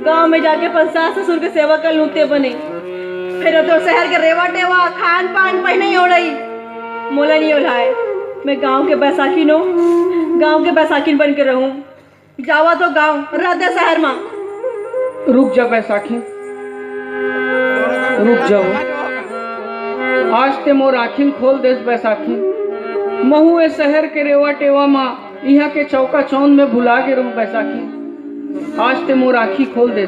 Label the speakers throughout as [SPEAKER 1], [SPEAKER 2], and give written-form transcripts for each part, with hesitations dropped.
[SPEAKER 1] गांव में जाके अपन सास ससुर के सेवा कर लूटे बने, फिर तो शहर के रेवा टेवा खान पान पहने ही ओढ़ई मोला नहीं ओढ़ाए। मैं गांव के बैसाखी नो, गांव के बैसाखी बन के रहूं। जावा तो गांव रह दे शहर में।
[SPEAKER 2] रुक जा बैसाखी, रुक जाओ। आज ते मोर आखिन खोल देस बैसाखी। महू ए शहर के रेवा टेवा माँ यहाँ के चौका चौंद में भुला के रहूं बैसाखी। आज ते मोर आखी खोल दे।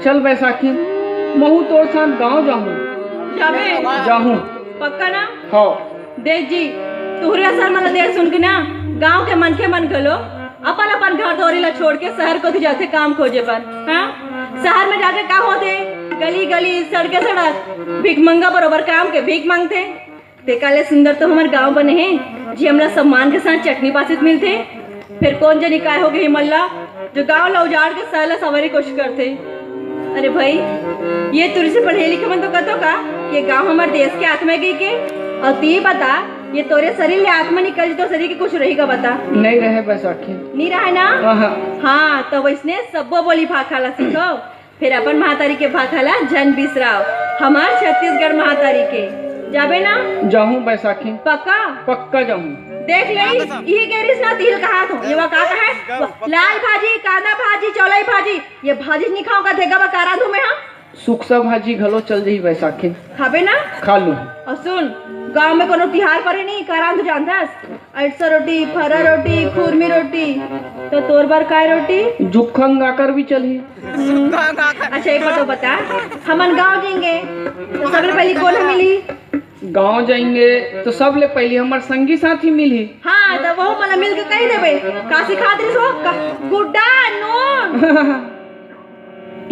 [SPEAKER 2] चल बैसाखी, महू तोर साथ गांव जाऊं। जाऊं
[SPEAKER 1] पक्का ना?
[SPEAKER 2] हाँ।
[SPEAKER 1] देख जी, तुहरे असर मन देख सुन के ना गांव के मन के मन गलो अपन अपन घर दौरी ला छोड़ के शहर को जाते काम खोजे पर। हाँ, शहर में जाके का होते? गली गली सड़के सड़क भीख मंगा बरोबर काम के भीख मांगते। तेकाले सुंदर तो हमारे गांव बने हैं जी, हमरा सम्मान के साथ चटनी पासित मिलते। फिर कौन जनी काय हो गई मल्ला जो गांव ला उजाड़ के सहला सवारी कोशिश करते। अरे भाई, ये तुरी से पढ़े लिखे मन तो कतो का ये गांव हमारे देश के आत्मा गई के। और ती बता, ये तोरे शरीर ले आत्मा निकल तो शरीर के कुछ रहेगा बता?
[SPEAKER 2] नहीं रहे बैसाखी।
[SPEAKER 1] नहीं रहे ना? हाँ, तो वैसने सबो बोली भाखाला सीखो। फिर अपन महातारी के भाखाला जन बिसराओ, हमार छत्तीसगढ़ महातारी के। जाबे ना?
[SPEAKER 2] जाऊं बैसाखी।
[SPEAKER 1] पक्का?
[SPEAKER 2] पक्का जाऊं।
[SPEAKER 1] देख ले, ये गेरिस ना तिल कहा तो ये का है लाल भाजी, कांदा भाजी, चौलाई भाजी। ये भाजी नहीं खाओ का देगा बकारा दूं मैं। हाँ,
[SPEAKER 2] सुखसा भाजी घलो चल जाई बैसाखी।
[SPEAKER 1] खाबे ना?
[SPEAKER 2] खा लूं।
[SPEAKER 1] और सुन, गांव में कोनो तिहार परे नहीं करा तो जानतास? अटसा रोटी, फरा रोटी, खुरमी रोटी। तो तोर बार काय रोटी?
[SPEAKER 2] जुखंग आकर भी चली।
[SPEAKER 1] अच्छा एक बात बता, हमन गांव जाएंगे तो सबसे पहले कौन मिली?
[SPEAKER 2] गांव जाएंगे तो सबले पहले हमारे संगी साथी मिली।
[SPEAKER 1] हाँ, तो वो मला मिल के कही देबे का सिखा दे सो गुड्डा नून।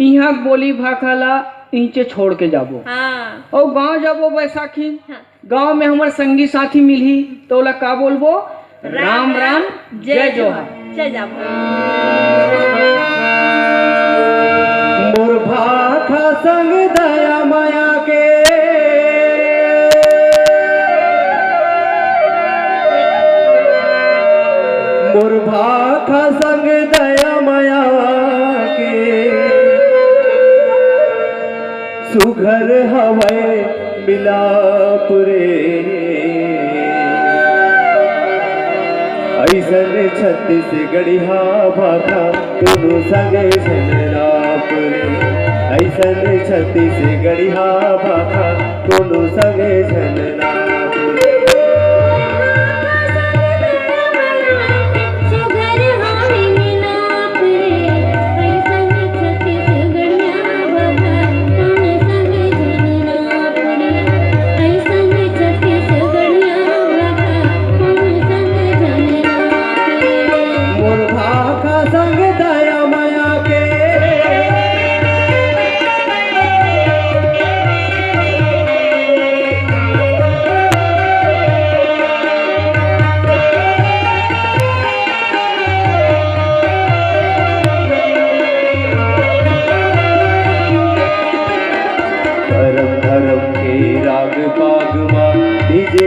[SPEAKER 2] यहाँ बोली भाखाला नीचे छोड़ के जाबो।
[SPEAKER 1] हाँ।
[SPEAKER 2] और गांव जाबो बैसाखी।
[SPEAKER 1] हाँ।
[SPEAKER 2] गांव में हमारे संगी साथी मिली तो ला का बोलबो? राम राम जय जोहार।
[SPEAKER 1] जय जाबो।
[SPEAKER 3] मोर भाखा संग दया माया के, मोर भाखा संग दया माया के। सुघर हवै मिलापुरे, ऐसन छत्तीसगढ़िया भाखा दोनों संगे झलरापुरे। ऐसन छत्तीसगढ़िया भाखा दोनों संगे झलरापुरे।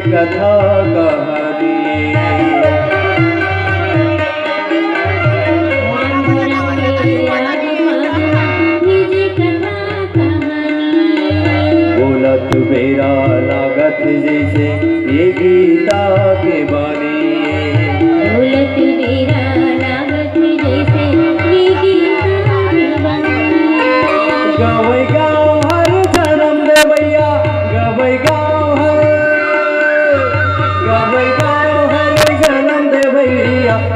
[SPEAKER 3] कथा कहानी बोलत मेरा लागत जैसे ये गीता के बानी। बोलत मेरा लागत जैसे ये गीता के बानी। गावै गाँव हर जन्म दे भैया, गावै गाँव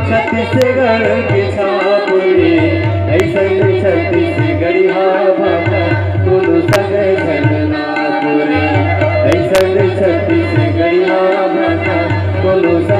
[SPEAKER 3] छत्तीसगढ़ के छापुरे। ऐसन छत्तीसगढ़िया भाखा दोनों संगे झलरापुरे। ऐसन छत्तीसगढ़िया भाखा दोनों